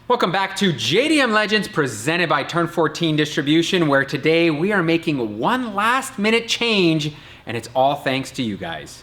Welcome back to JDM Legends presented by Turn 14 Distribution, where today we are making one last minute change, and it's all thanks to you guys.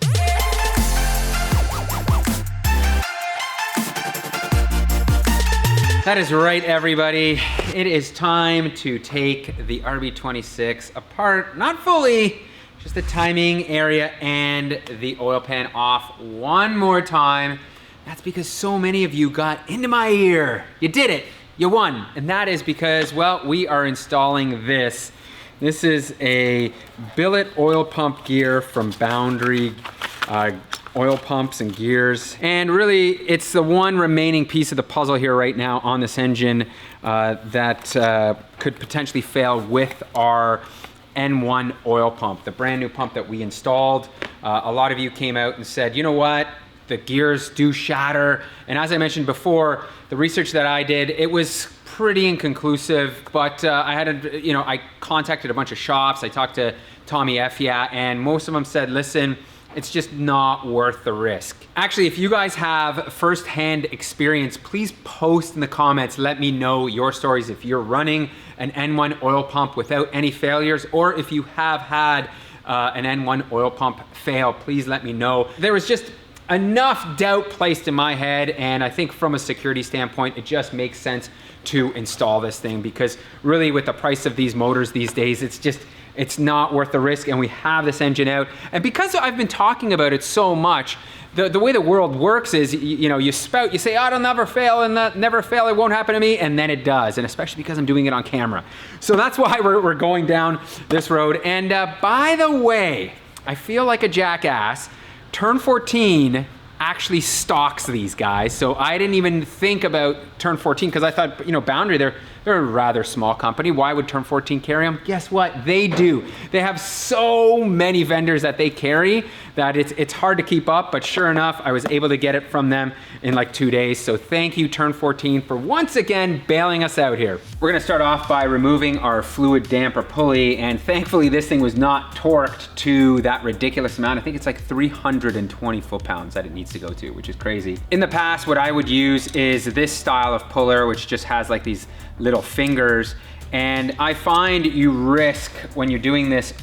That is right, everybody. It is time to take the RB26 apart, not fully, just the timing area and the oil pan off one more time. That's because so many of you got into my ear. You did it, you won. And that is because, well, we are installing this. This is a billet oil pump gear from Boundary Oil Pumps and Gears. And really, it's the one remaining piece of the puzzle here right now on this engine that could potentially fail with our N1 oil pump, the brand new pump that we installed. A lot of you came out and said, you know what? The gears do shatter. And as I mentioned before, the research that I did, it was pretty inconclusive, but I contacted a bunch of shops. I talked to Tommy Effia, and most of them said, listen, it's just not worth the risk. Actually, if you guys have firsthand experience, please post in the comments. Let me know your stories if you're running an N1 oil pump without any failures, or if you have had an N1 oil pump fail, please let me know. There was just enough doubt placed in my head, and I think from a security standpoint, it just makes sense to install this thing, because really with the price of these motors these days, it's not worth the risk, and we have this engine out. And because I've been talking about it so much, the way the world works is, you spout, you say, oh, it'll never fail, and that never fail, it won't happen to me, and then it does, and especially because I'm doing it on camera. So that's why we're going down this road. And by the way, I feel like a jackass. Turn 14 actually stocks these guys, so I didn't even think about Turn 14 because I thought, Boundary, they're a rather small company. Why would Turn 14 carry them? Guess what? They do. They have so many vendors that they carry that it's hard to keep up, but sure enough, I was able to get it from them in like 2 days. So thank you, Turn 14, for once again bailing us out here. We're gonna start off by removing our fluid damper pulley, and thankfully this thing was not torqued to that ridiculous amount. I think it's like 320 foot-pounds that it needs to go to, which is crazy. In the past, what I would use is this style of puller, which just has like these little fingers, and I find you risk when you're doing this,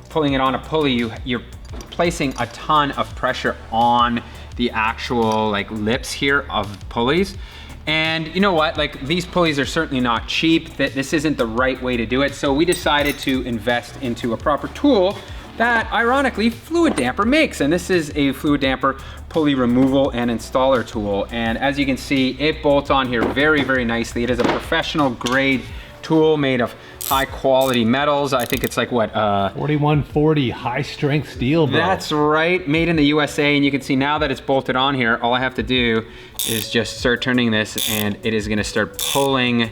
pulling it on a pulley, you're placing a ton of pressure on the actual like lips here of pulleys. And you know what, like these pulleys are certainly not cheap, that this isn't the right way to do it, so we decided to invest into a proper tool that ironically Fluid Damper makes, and this is a Fluid Damper pulley removal and installer tool. And as you can see, it bolts on here very, very nicely. It is a professional grade tool made of high quality metals. I think it's like what? 4140 high strength steel, bro. That's right, made in the USA. And you can see now that it's bolted on here, all I have to do is just start turning this and it is gonna start pulling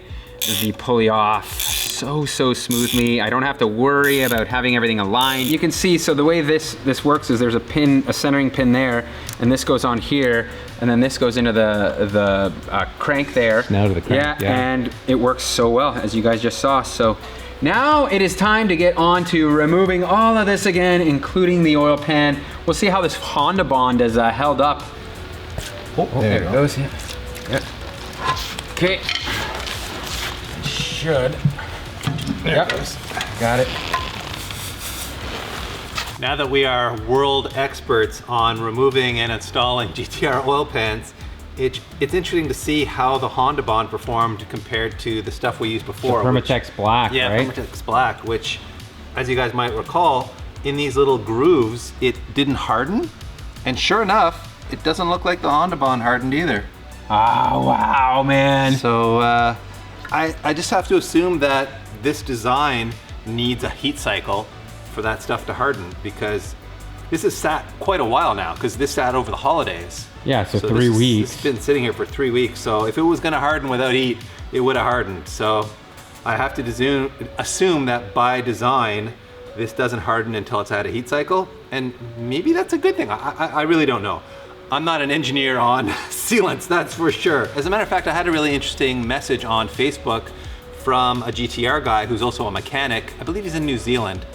the pulley off so smoothly. I don't have to worry about having everything aligned. You can see, so the way this works is there's a pin, a centering pin there, and this goes on here, and then this goes into the crank there. Now to the crank, yeah, and it works so well, as you guys just saw. So now it is time to get on to removing all of this again, including the oil pan. We'll see how this Honda Bond is held up. Oh, there it goes. Yeah. Okay. Should. There it goes. Got it. Now that we are world experts on removing and installing GTR oil pans, it's interesting to see how the Honda Bond performed compared to the stuff we used before. The Permatex Black, yeah, right? Yeah, Permatex Black, which, as you guys might recall, in these little grooves, it didn't harden. And sure enough, it doesn't look like the Honda Bond hardened either. Oh, wow, man. So I just have to assume that this design needs a heat cycle for that stuff to harden, because this has sat quite a while now, because this sat over the holidays. Yeah, so 3 weeks. It's been sitting here for 3 weeks, so if it was gonna harden without heat, it would have hardened. So I have to assume that by design, this doesn't harden until it's had a heat cycle, and maybe that's a good thing. I really don't know. I'm not an engineer on sealants, that's for sure. As a matter of fact, I had a really interesting message on Facebook from a GTR guy who's also a mechanic. I believe he's in New Zealand,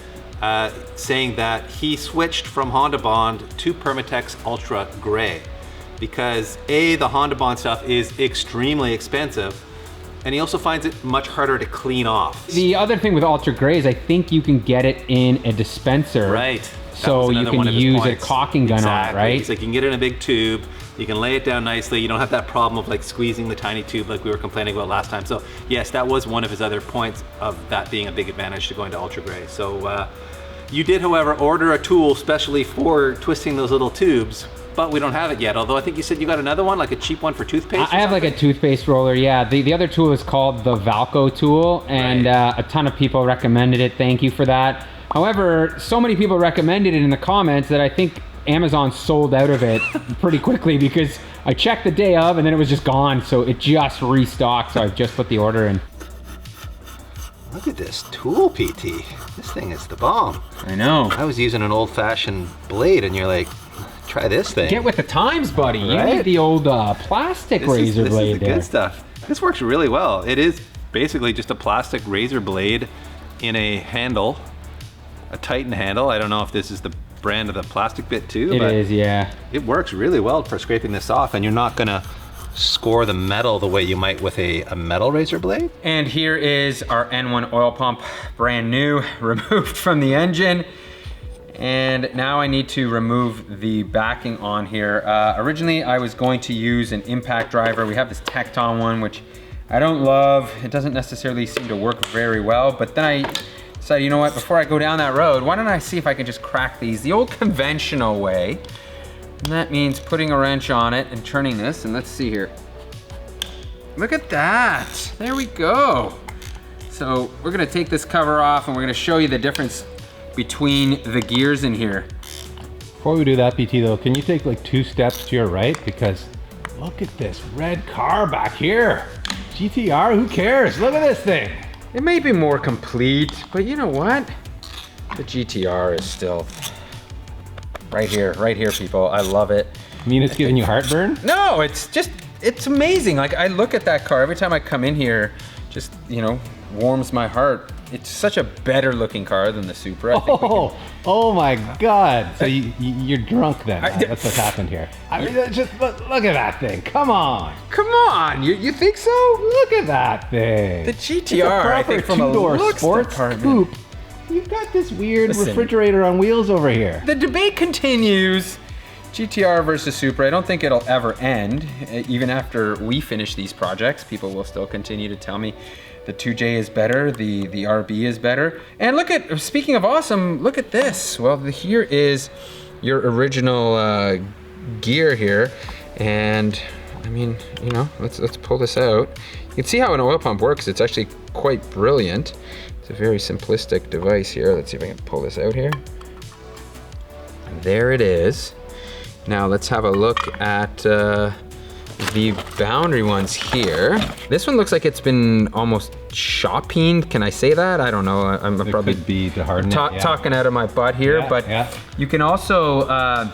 saying that he switched from Honda Bond to Permatex Ultra Gray because A, the Honda Bond stuff is extremely expensive, and he also finds it much harder to clean off. The other thing with Ultra Gray is I think you can get it in a dispenser. Right. So you can use a caulking gun on it, right? It's like you can get it in a big tube, you can lay it down nicely, you don't have that problem of like squeezing the tiny tube like we were complaining about last time. So yes, that was one of his other points of that being a big advantage to going to Ultra Gray. So you did, however, order a tool specially for twisting those little tubes, but we don't have it yet. Although I think you said you got another one, like a cheap one for toothpaste. I have like a toothpaste roller, yeah. The other tool is called the Valco tool, and a ton of people recommended it. Thank you for that. However, so many people recommended it in the comments that I think Amazon sold out of it pretty quickly, because I checked the day of and then it was just gone. So it just restocked. So I've just put the order in. Look at this tool, PT. This thing is the bomb. I know. I was using an old-fashioned blade, and you're like, try this thing. Get with the times, buddy. Right? You need the old plastic razor blade This is the good stuff. This works really well. It is basically just a plastic razor blade in a handle, a Titan handle. I don't know if this is the brand of the plastic bit too. It is, yeah. It works really well for scraping this off, and you're not gonna score the metal the way you might with a metal razor blade. And here is our N1 oil pump, brand new, removed from the engine. And now I need to remove the backing on here. Originally, I was going to use an impact driver. We have this Tecton one, which I don't love. It doesn't necessarily seem to work very well, but then I decided, you know what, before I go down that road, why don't I see if I can just crack these the old conventional way. And that means putting a wrench on it and turning this, and let's see here. Look at that, there we go. So we're gonna take this cover off and we're gonna show you the difference between the gears in here. Before we do that, BT though, can you take like 2 steps to your right? Because look at this red car back here. GTR, who cares? Look at this thing. It may be more complete, but you know what? The GTR is still right here, people. I love it. I mean, it's giving you heartburn? No, it's just, it's amazing. Like, I look at that car every time I come in here, just, you know, warms my heart. It's such a better looking car than the Supra. Oh my God. So you're drunk then. That's what's happened here. I mean, just look at that thing. Come on. Come on, you think so? Look at that thing. The GTR, I think from a two-door looks sports department. coupe. You've got this weird refrigerator on wheels over here. The debate continues. GTR versus Supra. I don't think it'll ever end. Even after we finish these projects, people will still continue to tell me the 2J is better, the RB is better. And look at, speaking of awesome, look at this. Well, here is your original gear here. And I mean, you know, let's pull this out. You can see how an oil pump works. It's actually quite brilliant. It's a very simplistic device here. Let's see if I can pull this out here. And there it is. Now let's have a look at the boundary ones here. This one looks like it's been almost shot peened. Can I say that? I don't know. I'm probably could be to harden it, talking out of my butt here, but you can also,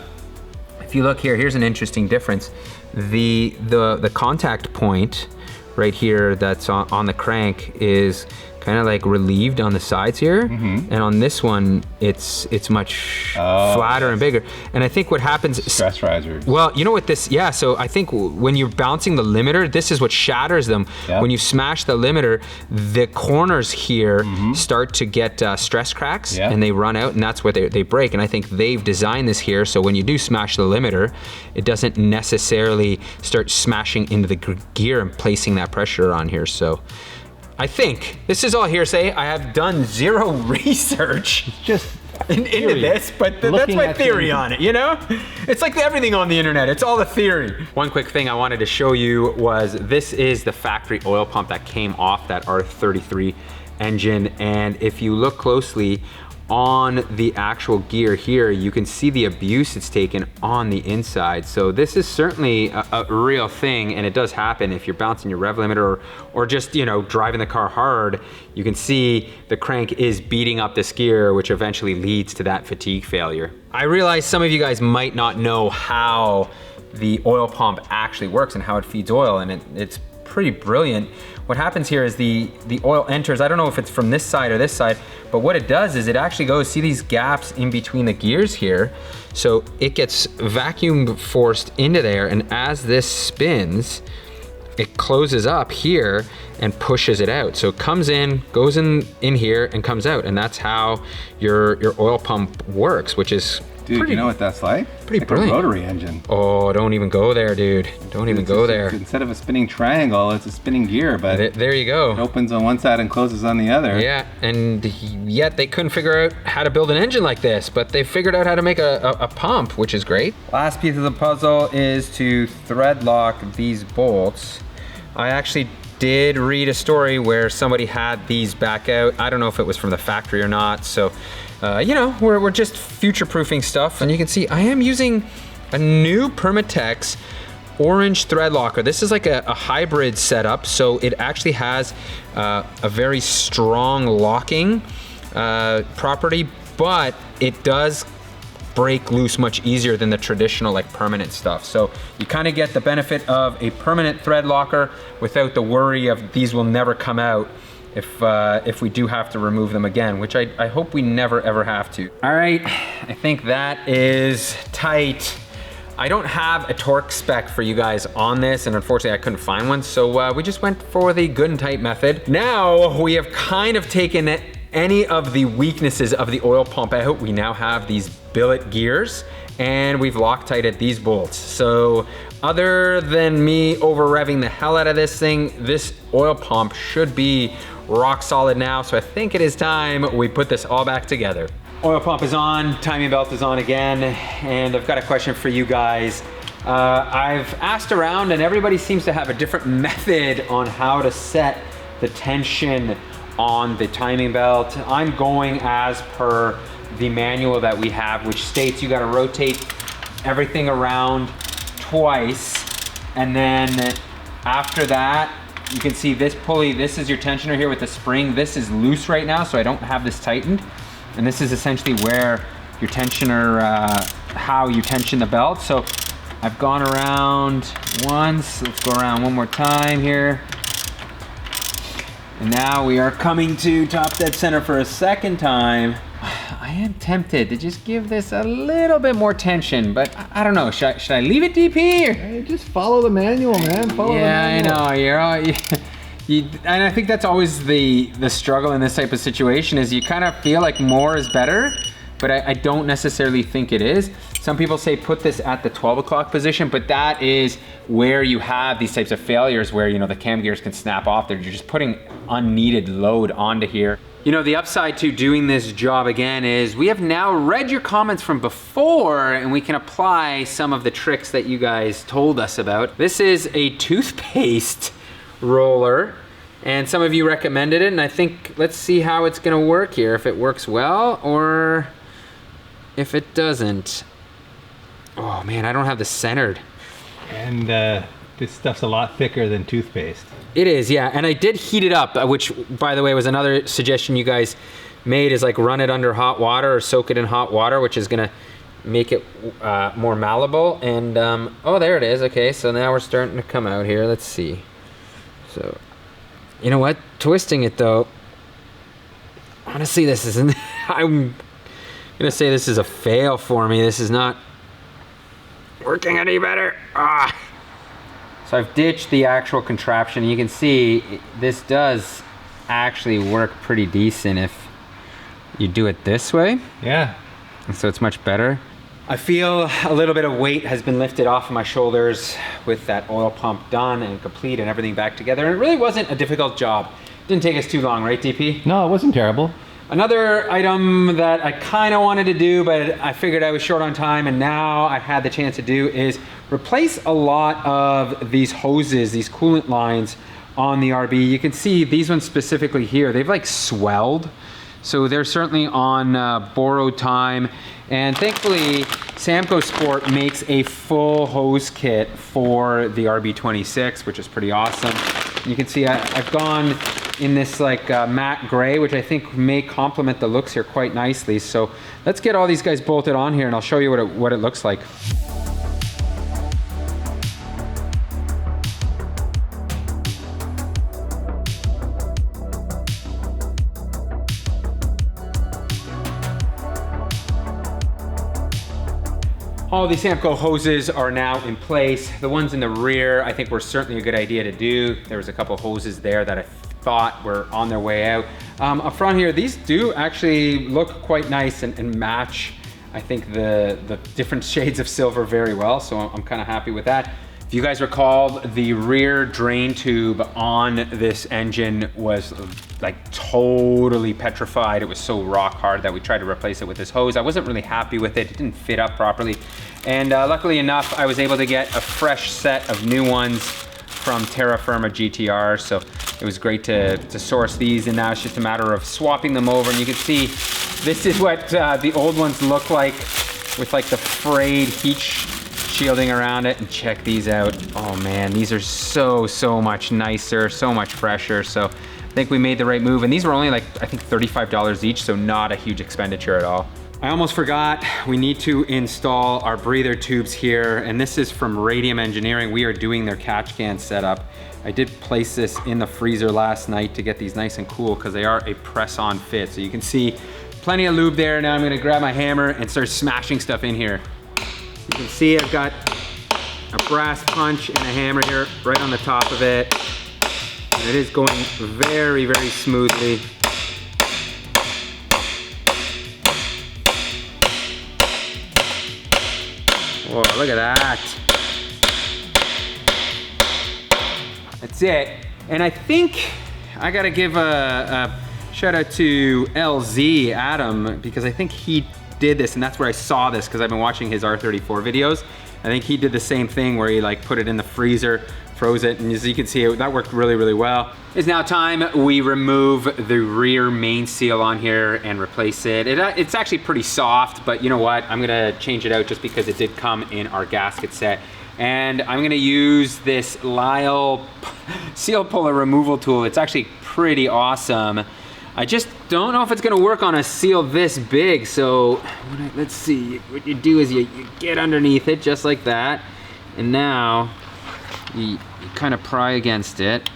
if you look here, here's an interesting difference. The contact point right here that's on the crank is kind of like relieved on the sides here, and on this one it's much flatter and bigger. And I think what happens, stress risers. Well, you know what this, so I think when you're bouncing the limiter, this is what shatters them. When you smash the limiter, the corners here start to get stress cracks, and they run out, and that's where they break. And I think they've designed this here so when you do smash the limiter, it doesn't necessarily start smashing into the gear and placing that pressure on here. So I think, this is all hearsay. I have done zero research just into this, but that's my theory on it, you know? It's like everything on the internet, it's all a theory. One quick thing I wanted to show you was this is the factory oil pump that came off that R33 engine, and if you look closely on the actual gear here, you can see the abuse it's taken on the inside. So this is certainly a real thing, and it does happen if you're bouncing your rev limiter or just, you know, driving the car hard. You can see the crank is beating up this gear, which eventually leads to that fatigue failure. I realize some of you guys might not know how the oil pump actually works and how it feeds oil, and it's pretty brilliant. What happens here is the oil enters, I don't know if it's from this side or this side, but what it does is it actually goes, see these gaps in between the gears here? So it gets vacuum forced into there, and as this spins, it closes up here and pushes it out. So it comes in, goes in here and comes out. And that's how your oil pump works, which is Dude, you know what that's like? Pretty like brilliant. A rotary engine. Oh, don't even go there, dude. Don't even go there. Instead of a spinning triangle, it's a spinning gear, but there you go. It opens on one side and closes on the other. Yeah, and yet they couldn't figure out how to build an engine like this, but they figured out how to make a pump, which is great. Last piece of the puzzle is to thread lock these bolts. I actually did read a story where somebody had these back out. I don't know if it was from the factory or not, so you know, we're just future-proofing stuff. And you can see I am using a new Permatex orange thread locker. This is like a hybrid setup, so it actually has a very strong locking property, but it does break loose much easier than the traditional like permanent stuff. So you kind of get the benefit of a permanent thread locker without the worry of these will never come out if we do have to remove them again, which I hope we never ever have to. All right, I think that is tight. I don't have a torque spec for you guys on this, and unfortunately I couldn't find one, so we just went for the good and tight method. Now we have kind of taken any of the weaknesses of the oil pump out. We now have these billet gears, and we've Loctited these bolts. So other than me over revving the hell out of this thing, this oil pump should be rock solid now. So I think it is time we put this all back together. Oil pump is on, timing belt is on again, and I've got a question for you guys. I've asked around and everybody seems to have a different method on how to set the tension on the timing belt. I'm going as per the manual that we have, which states you gotta rotate everything around twice, and then after that, you can see this pulley, this is your tensioner here with the spring. This is loose right now, so I don't have this tightened. And this is essentially where your tensioner, how you tension the belt. So I've gone around once, let's go around one more time here. And now we are coming to top dead center for a second time. I am tempted to just give this a little bit more tension, but I don't know. Should I leave it DP? Or? Hey, just follow the manual, man. Follow the manual. I know. You're all, and I think that's always the struggle in this type of situation is you kind of feel like more is better, but I don't necessarily think it is. Some people say put this at the 12 o'clock position, but that is where you have these types of failures where, you know, the cam gears can snap off there. You're just putting unneeded load onto here. You know, the upside to doing this job again is we have now read your comments from before and we can apply some of the tricks that you guys told us about. This is a toothpaste roller and some of you recommended it, and I think let's see how it's gonna work here, if it works well or if it doesn't. Oh man, I don't have this centered. And this stuff's a lot thicker than toothpaste. It is, yeah, and I did heat it up, which, by the way, was another suggestion you guys made, is like run it under hot water or soak it in hot water, which is gonna make it more malleable. And, oh, there it is. Okay, so now we're starting to come out here. Let's see. So, you know what? Twisting it, though, honestly, this isn't, I'm gonna say this is a fail for me. This is not working any better. Ah. So I've ditched the actual contraption. You can see this does actually work pretty decent if you do it this way. Yeah. And so it's much better. I feel a little bit of weight has been lifted off of my shoulders with that oil pump done and complete and everything back together. And it really wasn't a difficult job. Didn't take us too long, right, DP? No, it wasn't terrible. Another item that I kind of wanted to do, but I figured I was short on time and now I had the chance to do, is replace a lot of these hoses, these coolant lines on the RB. You can see these ones specifically here, they've like swelled. So they're certainly on borrowed time. And thankfully, Samco Sport makes a full hose kit for the RB26, which is pretty awesome. You can see I've gone in this like matte gray, which I think may complement the looks here quite nicely. So let's get all these guys bolted on here and I'll show you what it looks like. All the Samco hoses are now in place. The ones in the rear, I think were certainly a good idea to do. There was a couple hoses there that I thought were on their way out. Up front here, these do actually look quite nice and match, I think, the different shades of silver very well, so I'm kind of happy with that. If you guys recall, the rear drain tube on this engine was like totally petrified. It was so rock hard that we tried to replace it with this hose. I wasn't really happy with it. It didn't fit up properly. And luckily enough, I was able to get a fresh set of new ones from Terra Firma GTR. So it was great to source these, and now it's just a matter of swapping them over. And you can see, this is what the old ones look like with like the frayed heat shielding around it. And check these out. Oh man, these are so much nicer, so much fresher. So I think we made the right move. And these were only like, I think $35 each, so not a huge expenditure at all. I almost forgot, we need to install our breather tubes here, and this is from Radium Engineering. We are doing their catch can setup. I did place this in the freezer last night to get these nice and cool because they are a press-on fit. So you can see plenty of lube there. Now I'm gonna grab my hammer and start smashing stuff in here. You can see I've got a brass punch and a hammer here right on the top of it. And it is going very smoothly. Whoa, look at that. That's it. And I think I gotta give a shout out to LZ, Adam, because I think he did this, and that's where I saw this, because I've been watching his R34 videos. I think he did the same thing where he like put it in the freezer, froze it, and as you can see, that worked really well. It's now time we remove the rear main seal on here and replace it. It's actually pretty soft, but you know what? I'm gonna change it out just because it did come in our gasket set. And I'm gonna use this Lyle seal puller removal tool. It's actually pretty awesome. I just don't know if it's gonna work on a seal this big, so let's see. What you do is you get underneath it just like that, and now you kind of pry against it.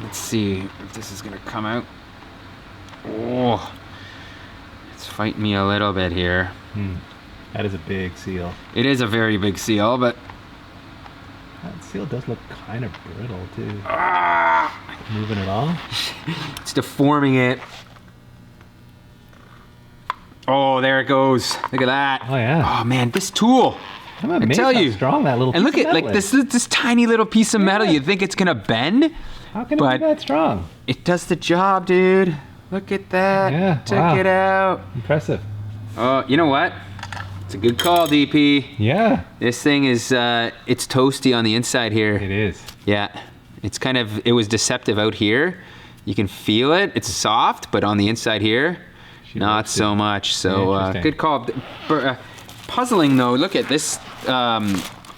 Let's see if this is gonna come out. Oh, it's fighting me a little bit here. That is a big seal. It is a very big seal, but that seal does look kind of brittle too. Ah! Moving it all? It's deforming it. Oh, there it goes. Look at that. Oh yeah. Oh man, this tool. I'm amazed I tell how you. strong that little and piece look of at metal like is. this tiny little piece of metal. Yeah. You'd think it's gonna bend. How can it be that strong? It does the job, dude. Look at that. Yeah, Check wow. it out. Impressive. Oh, you know what? It's a good call, DP. Yeah. This thing is it's toasty on the inside here. It is. Yeah. It's kind of, it was deceptive out here. You can feel it. It's soft, but on the inside here, not so much. So good call. Puzzling though, look at this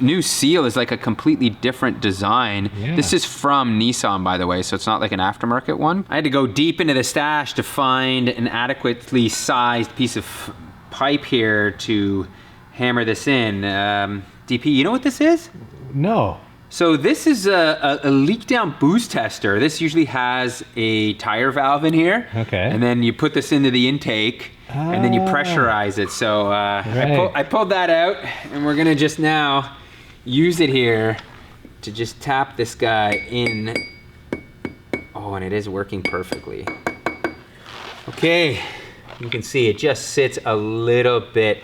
new seal is like a completely different design. Yeah. This is from Nissan, by the way, so it's not like an aftermarket one. I had to go deep into the stash to find an adequately sized piece of pipe here to hammer this in. DP, you know what this is? No. So this is a leak down boost tester. This usually has a tire valve in here. Okay. And then you put this into the intake and then you pressurize it. So I pulled that out, and we're gonna just now use it here to just tap this guy in. Oh, and it is working perfectly. Okay, you can see it just sits a little bit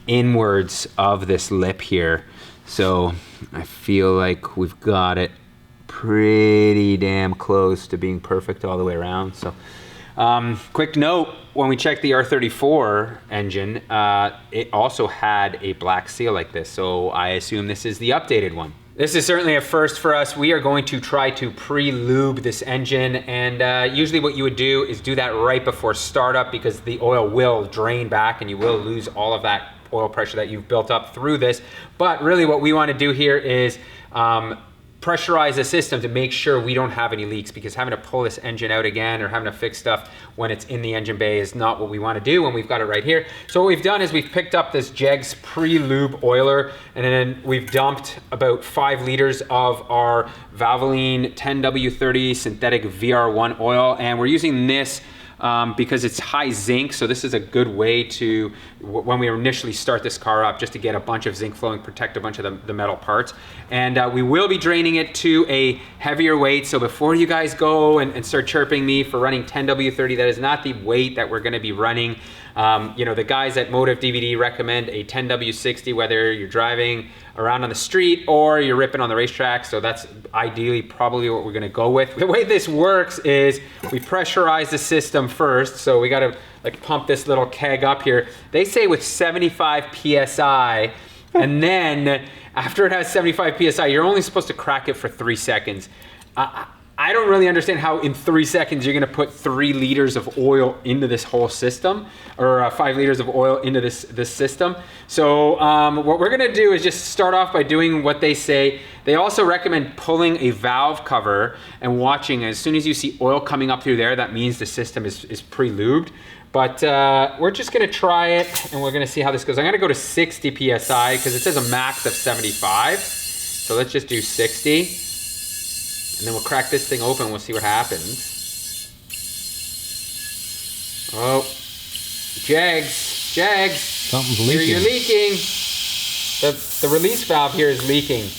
inwards of this lip here. So I feel like we've got it pretty damn close to being perfect all the way around. So quick note, when we checked the R34 engine, it also had a black seal like this. So I assume this is the updated one. This is certainly a first for us. We are going to try to pre-lube this engine, and usually what you would do is do that right before startup, because the oil will drain back and you will lose all of that oil pressure that you've built up through this. But really what we want to do here is pressurize the system to make sure we don't have any leaks, because having to pull this engine out again or having to fix stuff when it's in the engine bay is not what we want to do when we've got it right here. So what we've done is we've picked up this Jegs pre-lube oiler, and then we've dumped about 5 liters of our Valvoline 10W30 synthetic VR1 oil, and we're using this because it's high zinc. So this is a good way to, when we initially start this car up, just to get a bunch of zinc flow and protect a bunch of the metal parts. And we will be draining it to a heavier weight. So before you guys go and start chirping me for running 10W30, that is not the weight that we're gonna be running. You know, the guys at Motive DVD recommend a 10W60, whether you're driving around on the street or you're ripping on the racetrack. So that's ideally probably what we're gonna go with. The way this works is we pressurize the system first. So we gotta like pump this little keg up here. They say with 75 PSI, and then after it has 75 PSI, you're only supposed to crack it for 3 seconds. I don't really understand how in 3 seconds you're gonna put 3 liters of oil into this whole system, or 5 liters of oil into this system. So what we're gonna do is just start off by doing what they say. They also recommend pulling a valve cover and watching. As soon as you see oil coming up through there, that means the system is pre-lubed. But we're just gonna try it and we're gonna see how this goes. I'm gonna go to 60 PSI because it says a max of 75. So let's just do 60. And then we'll crack this thing open, we'll see what happens. Oh, Jags. Something's leaking. You're leaking. The release valve here is leaking.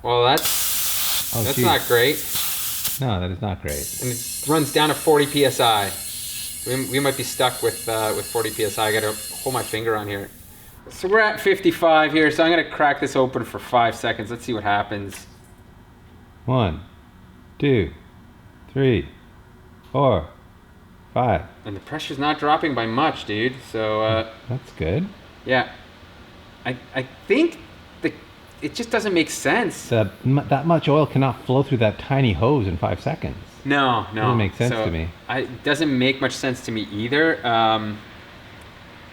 Well, that's not great. No, that is not great. And it runs down to 40 PSI. We might be stuck with 40 PSI. I gotta hold my finger on here. So we're at 55 here, so I'm gonna crack this open for 5 seconds. Let's see what happens. 1, 2, 3, 4, 5. And the pressure's not dropping by much, dude. So that's good. yeah, I think it just doesn't make sense. That much oil cannot flow through that tiny hose in 5 seconds. No. Doesn't make sense to me. It doesn't make much sense to me either.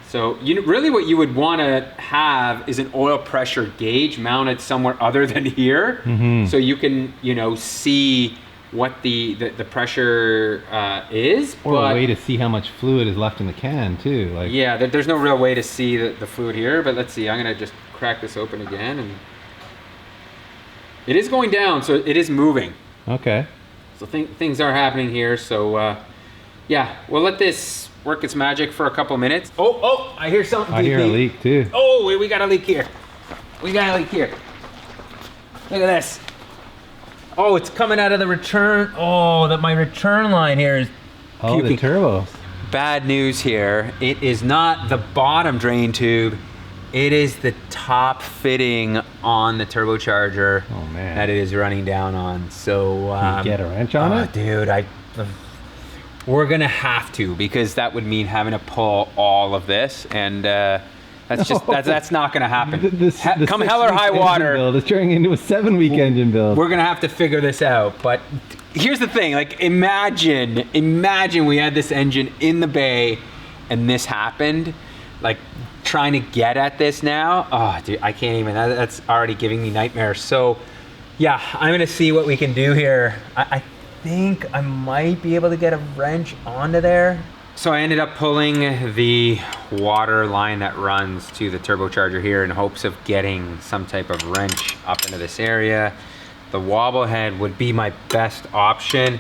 So really what you would want to have is an oil pressure gauge mounted somewhere other than here, so you can see what the pressure is. Or a way to see how much fluid is left in the can too. Like, yeah, there's no real way to see the fluid here, but let's see. I'm gonna just crack this open again, and it is going down, so it is moving. Okay. So things are happening here. So yeah, we'll let this work its magic for a couple minutes. Oh, I hear something. I hear a leak too. Oh, we got a leak here. Look at this. Oh, it's coming out of the return. Oh, my return line here is puking. Oh, the turbo. Bad news here. It is not the bottom drain tube. It is the top fitting on the turbocharger. Oh man. That it is running down on. So can you get a wrench on it? Dude, we're gonna have to, because that would mean having to pull all of this, and that's not gonna happen. Come hell or high water, build is turning into a 7-week engine build. We're gonna have to figure this out. But here's the thing: like, imagine we had this engine in the bay, and this happened. Like, trying to get at this now. Oh, dude, I can't even. That's already giving me nightmares. So, yeah, I'm gonna see what we can do here. I think I might be able to get a wrench onto there. So I ended up pulling the water line that runs to the turbocharger here in hopes of getting some type of wrench up into this area. The wobble head would be my best option,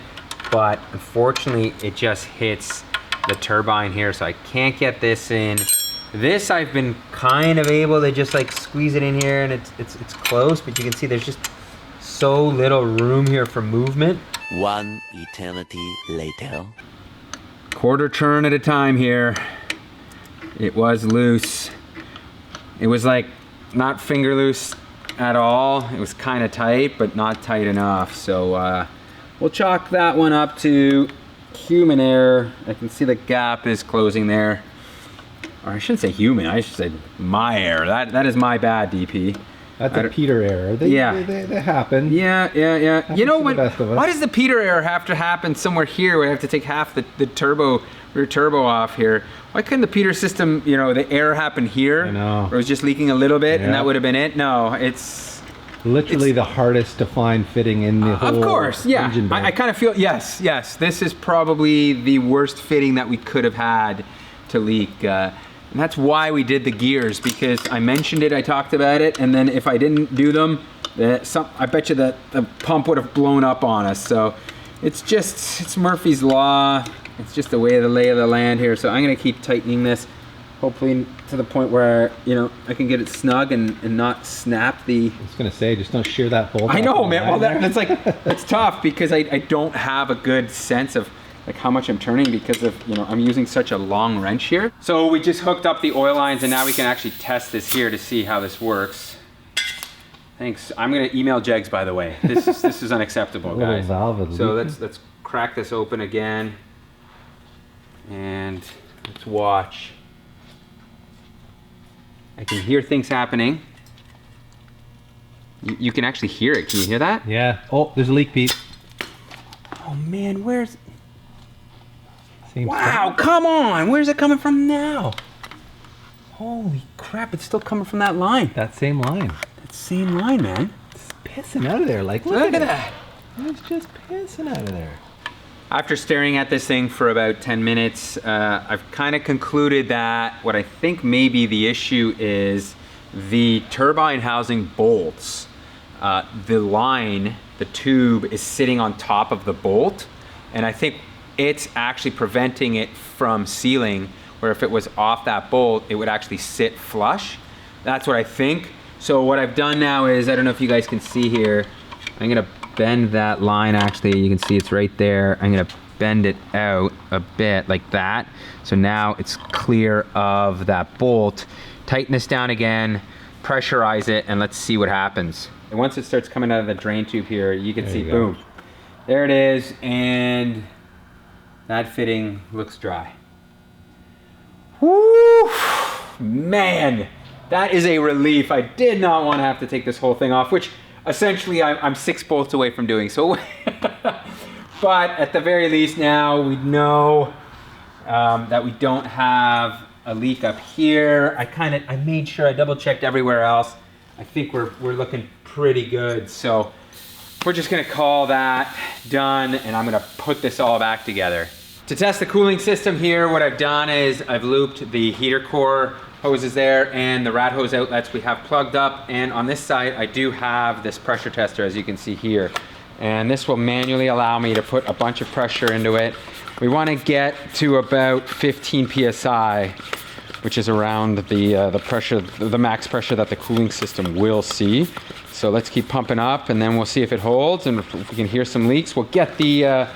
but unfortunately it just hits the turbine here, so I can't get this in. This I've been kind of able to just like squeeze it in here, and it's close, but you can see there's just so little room here for movement. 1 eternity later. Quarter turn at a time here. It was loose. It was like not finger loose at all. It was kind of tight, but not tight enough. So we'll chalk that one up to human error. I can see the gap is closing there. Or I shouldn't say human, I should say my error. That is my bad, DP. That's a Peter error. They happen. Yeah. Happens You know to what? the best of us. Why does the Peter error have to happen somewhere here where I have to take half the rear turbo off here? Why couldn't the Peter system, the error happen here? I know. Or it was just leaking a little bit, and Yeah. that would have been it? No, it's literally the hardest to find fitting in the whole of course, yeah. engine bay. I kind of feel, yes. This is probably the worst fitting that we could have had to leak. And that's why we did the gears, because I mentioned it, I talked about it, and then if I didn't do them, I bet you that the pump would have blown up on us. So it's Murphy's Law. It's just the way of the lay of the land here. So I'm gonna keep tightening this, hopefully to the point where, you know, I can get it snug and not snap the... I was gonna say, just don't shear that bolt. I know, man. Well, that's like, it's tough because I don't have a good sense of like how much I'm turning because of, you know, I'm using such a long wrench here. So we just hooked up the oil lines and now we can actually test this here to see how this works. Thanks. I'm gonna email Jegs, by the way. This is unacceptable, guys. So let's crack this open again. And let's watch. I can hear things happening. You can actually hear it. Can you hear that? Yeah. Oh, there's a leak, Pete. Oh man, where's... Same Wow, spot. come on. Where's it coming from now? Holy crap, it's still coming from that line. That same line. That same line, man. It's pissing out of there. Like, Look at that. It's just pissing out of there. After staring at this thing for about 10 minutes, I've kind of concluded that what I think maybe the issue is the turbine housing bolts. The line, the tube is sitting on top of the bolt, and I think it's actually preventing it from sealing, where if it was off that bolt, it would actually sit flush. That's what I think. So what I've done now is, I don't know if you guys can see here, I'm gonna bend that line. Actually, you can see it's right there. I'm gonna bend it out a bit like that. So now it's clear of that bolt. Tighten this down again, pressurize it, and let's see what happens. And once it starts coming out of the drain tube here, you can see, boom. There it is, and that fitting looks dry. Woo! Man, that is a relief. I did not want to have to take this whole thing off, which essentially I'm 6 bolts away from doing so. But at the very least now we know that we don't have a leak up here. I made sure I double checked everywhere else. I think we're looking pretty good. So we're just gonna call that done, and I'm gonna put this all back together. To test the cooling system here, what I've done is I've looped the heater core hoses there and the rat hose outlets we have plugged up, and on this side I do have this pressure tester, as you can see here, and this will manually allow me to put a bunch of pressure into it. We want to get to about 15 psi, which is around the pressure, the max pressure that the cooling system will see. So let's keep pumping up, and then we'll see if it holds, and if we can hear some leaks, we'll get the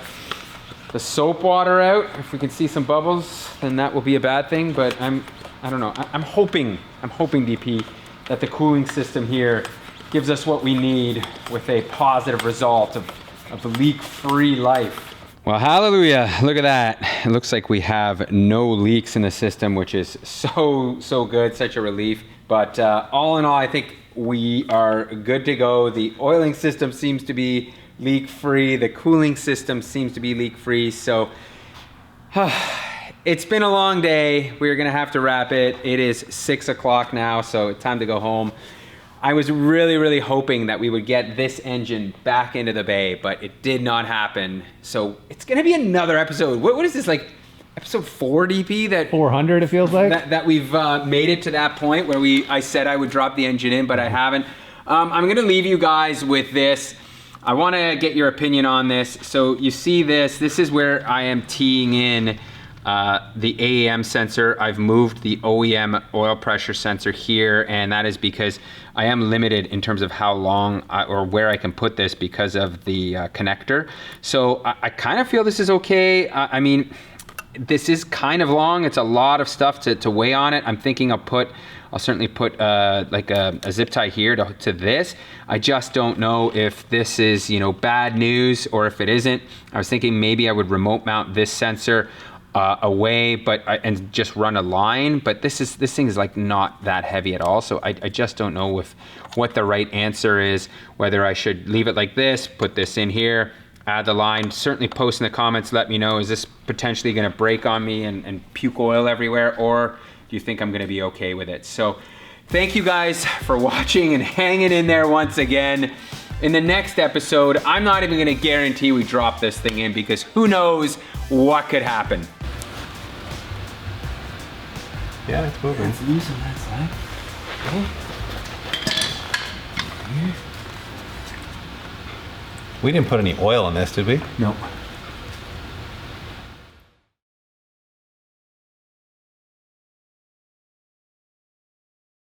soap water out. If we can see some bubbles, then that will be a bad thing, but I don't know. I'm hoping, DP, that the cooling system here gives us what we need with a positive result of leak-free life. Well, hallelujah, look at that. It looks like we have no leaks in the system, which is so good, such a relief. But all in all, I think we are good to go. The oiling system seems to be leak-free. The cooling system seems to be leak-free. So it's been a long day. We're gonna have to wrap it. It is 6 o'clock now, so it's time to go home. I was really hoping that we would get this engine back into the bay, but it did not happen. So it's gonna be another episode. What is this, like episode 4, DP? That 400 it feels like? That we've made it to that point where I said I would drop the engine in, but I haven't. I'm gonna leave you guys with this. I wanna get your opinion on this. So you see this is where I am teeing in the AEM sensor. I've moved the OEM oil pressure sensor here, and that is because I am limited in terms of how long or where I can put this because of the connector. So I kind of feel this is okay. I mean, this is kind of long. It's a lot of stuff to weigh on it. I'm thinking I'll certainly put like a zip tie here to this. I just don't know if this is, bad news or if it isn't. I was thinking maybe I would remote mount this sensor away, and just run a line, but this thing is like not that heavy at all, so I just don't know what the right answer is, whether I should leave it like this, put this in here, add the line. Certainly post in the comments, let me know, is this potentially going to break on me and puke oil everywhere, or do you think I'm going to be okay with it? So thank you guys for watching and hanging in there once again. In the next episode, I'm not even going to guarantee we drop this thing in, because who knows what could happen. Yeah, it's moving. It's loose on that side. Okay. We didn't put any oil in this, did we? No.